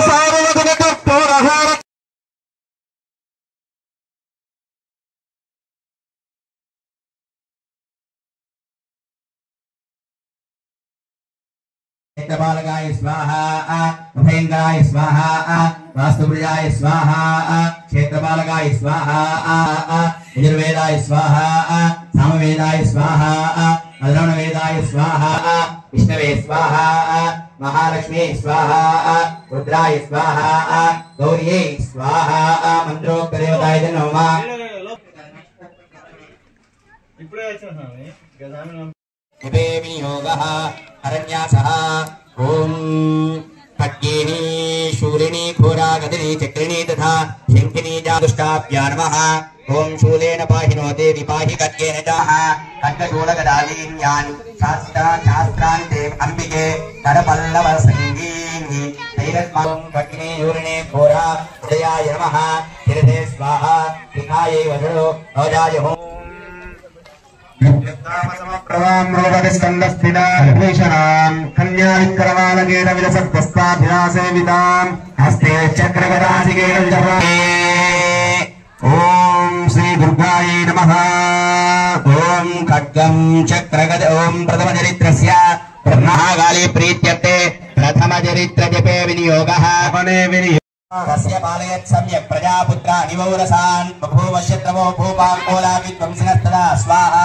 सार्वजन कर्पूरः बालकाय स्वाहा भयंकराय स्वाहा वास्तुप्रियाय स्वाहा क्षेत्रबालकाय स्वाहा यजुर्वेदाय स्वाहा सामवेदाय स्वाहा अधर्वणवेदाय स्वाहा विष्णवे स्वाहा महालक्ष्मी स्वाहा रुद्राय स्वाहा गौर्यै स्वाहा मंत्रोक्तदेवताय नमः वियोगः अरण्यासः ओम खड्गेनी शूलिनी घोरा गदिनी चक्रिणी तथा शंखिनी जादुष्टाभ्या नमः ओम शूलेन पाहिनो देवी पाहि खड्गेन जाः खड्गशूलगदालीन्यान् शास्त्रान् देव अंबिके करपल्लव संगीनि तैरत्मं खड्गिनी शूलिनी घोरा उदयाय नमः तीर्थे स्वाहा पितायै वदनो अजाय होम कन्याविक्रमालकेन विलसत्पस्ताभिलासेविताम् हस्ते चक्रगदासिकेन ओम श्री दुर्गायै नमः ओम खड्गं चक्रगद ओम प्रथमचरित्रस्य महाकाली प्रीत्यर्थे प्रथमचरित्रजपे विनियोगः तस्य पालयत् सम्यक् प्रजापुत्रा निवौरसान् बभूवश्यत्रवो भूपाङ्कोलाविद्वंसिनस्तदा स्वाहा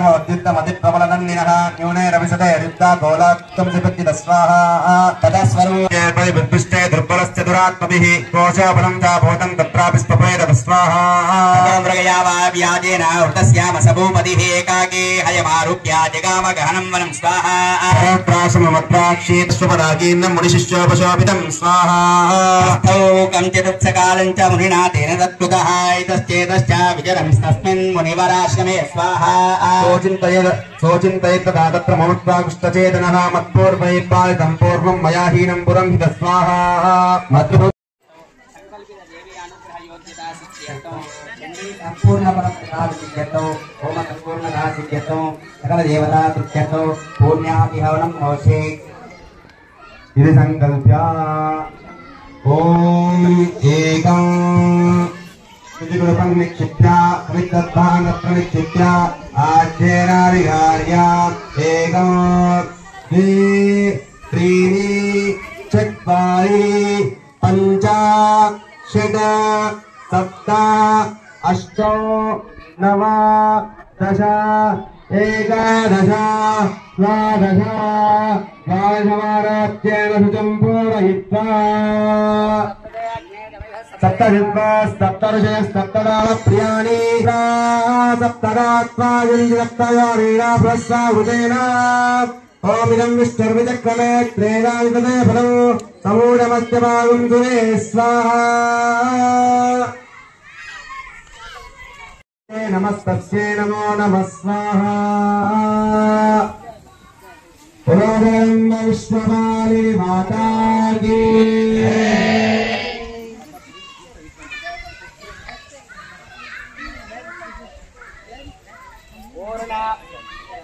अद्युत्तमदिप्रबलनन्दिनः न्यूनैरविशते युद्धागोलाक्तंसिपत्तित स्वाहा ततस्वरूपे दुर्बलस्य दुरात्मभिः कोशाबलं च भूतं तत्रापि स्पपेदत स्वाहा मृगयावाव्याजेन वृतस्यामसभूपतिः एकाकी हयमारुह्य जगाम गहनं वनं स्वाहा प्राश्रममत्राक्षीत्स्वपदाकीर्णं मुनिशिष्योपशोभितं स्वाहा कंचिदुत्सकालं च मुनिना तेन तत्कृतः इतश्चेतश्च विचरंस्तस्मिन् मुनिवराश्रमे स्वाहा सोचिन्तयेत् तदा तत्र ममत्वाकुष्ठचेतनः मत्पूर्वैः पालितं पूर्वं मया हीनं पुरं हित स्वाहा सकल देवता तुष्यतो पुण्यातिहवनं मोक्षे इति संकल्प्य ओम एकं विधिगुरुपं निक्षिप्य विद्वद्भानत्र निक्षिप्य आद्येनारिहार्य एकं द्वे त्रीणि चत्वारि पञ्च षट् सप्त अष्ट नव दश एकादश द्वादश द्वादशवारात्येन शुचं पूरयित्वा सप्तऋषयस्तप्तदानप्रियाणि सप्तदात्मायुञ्जप्तयोनीना प्रस्वावृतेन ओमिदं विष्णुर्विचक्रमे त्रेणावितते फलं समूढमस्त्यमागुन्तुरे स्वाहा नमस्तस्यै नमो नमः स्वाहा पुरोदयं विश्वमाली माता की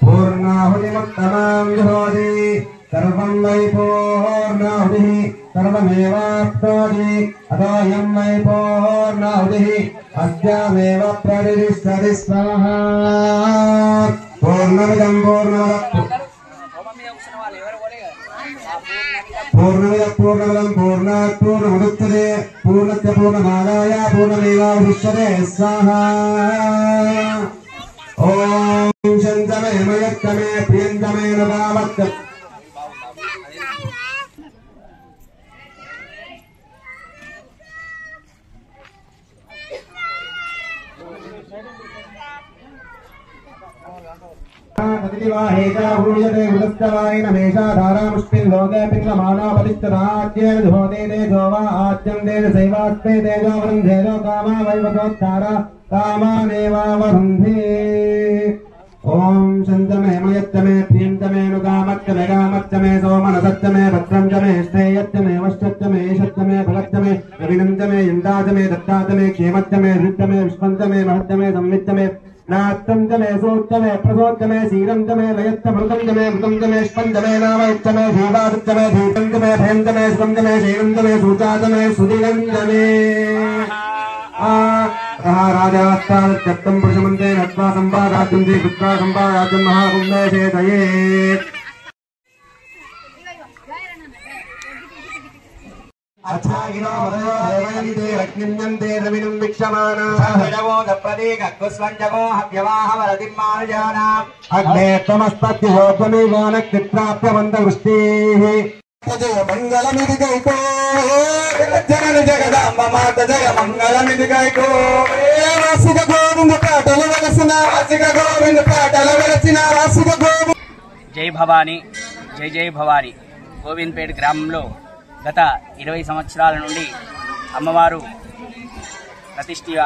पूर्णाहुतिमुत्तमां जुहोति सर्वं वै पूर्णाहुतिः सर्वमेवाप्नोति अतोऽयं वै पूर्णाहुतिः अस्यामेव प्रतिष्ठति स्वाहा पूर्णमिदं पूर्णमिदं पूर्णात् पूर्णमुदच्यते पूर्णस्य पूर्णमादाय पूर्णमेवावशिष्यते स्वाहा ओम शंतमे मयत्तमे प्रियंतमे नवामत्त तदिवाहेता भूयते उदस्तवायन मेषा धारामुष्पिन् लोके पिङ्गमानापतिष्ठदाद्येन धोते तेजो वा आद्यं तेज सैवास्ते तेजो वृन्धेजो कामा वैवतोत्तारा कामानेवावरुन्धे ओम शंतमे मयत्तमे प्रियंतमे नुगामत्तमे गामत्तमे सोमनसत्तमे भद्रंतमे श्रेयत्तमे वश्चत्तमे ईशत्तमे भगत्तमे रविनंतमे यन्दातमे दत्तातमे क्षेमत्तमे ऋत्तमे विश्वन्तमे महत्तमे संवित्तमे नात्तं च मे सूक्तमे प्रसोक्तमे शीलं च मे लयत्तमृतं च मे मृतं च मे स्पं च मे नामयच्च मे धीवादं च मे धीतं च मे भयं च मे सुखं च मे शैलं च मे सूचा च मे सुदिनं च मे राजास्तादत्यक्तं पुरुषमन्ते नत्वा सम्पादाद्यं श्रीकृत्वा सम्पादाद्यं महाकुम्भे चेतयेत् अच्छागिनो मदयो देवयन्ते रक्निन्यन्ते रविनं विक्षमाना विडवो दप्रदीककुस्वञ्जगो हव्यवाहवरदिम्मानुजाना अग्ने त्वमस्तद्योगमेवानक्तिप्राप्यमन्तवृष्टिः जय मंगलमिति गैको जनन जगदांब माता जय मंगलमिति गैको वासिक गोविंद पाटल వెలసిన వాసిక గోవింద జై భవానీ జై జై భవానీ గోవిందపేట గ్రామంలో గత 20 సంవత్సరాల నుండి అమ్మవారు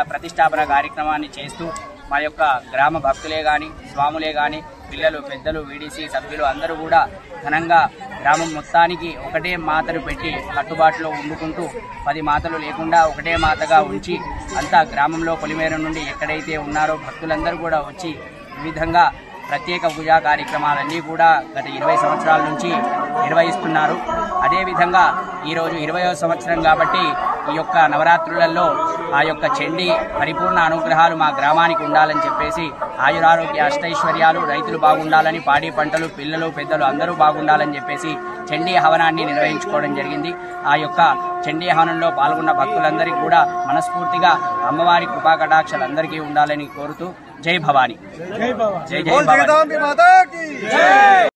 ప్రతిష్టాపన కార్యక్రమాన్ని చేస్తూ మా యొక్క గ్రామ భక్తులే కానీ స్వాములే కానీ పిల్లలు పెద్దలు వీడీసీ సభ్యులు అందరూ కూడా ఘనంగా గ్రామం మొత్తానికి ఒకటే మాతను పెట్టి కట్టుబాటులో ఉండుకుంటూ 10 మాతలు లేకుండా ఒకటే మాతగా ఉంచి అంతా గ్రామంలో పొలిమేర నుండి ఎక్కడైతే ఉన్నారో భక్తులందరూ కూడా వచ్చి వివిధంగా ప్రత్యేక పూజా కార్యక్రమాలన్నీ కూడా గత 20 సంవత్సరాల నుంచి నిర్వహిస్తున్నారు. అదేవిధంగా ఈరోజు 20వ సంవత్సరం కాబట్టి ఈ యొక్క నవరాత్రులలో ఆ యొక్క చండీ పరిపూర్ణ అనుగ్రహాలు మా గ్రామానికి ఉండాలని చెప్పేసి ఆయురారోగ్య అష్టైశ్వర్యాలు రైతులు బాగుండాలని పాడి పంటలు పిల్లలు పెద్దలు అందరూ బాగుండాలని చెప్పేసి చండీ హవనాన్ని నిర్వహించుకోవడం జరిగింది. ఆ యొక్క చండీ హవనంలో పాల్గొన్న భక్తులందరికీ కూడా మనస్ఫూర్తిగా అమ్మవారి కృపా కటాక్షాలు అందరికీ ఉండాలని కోరుతూ జై భవానీ. జై జై భవానీ.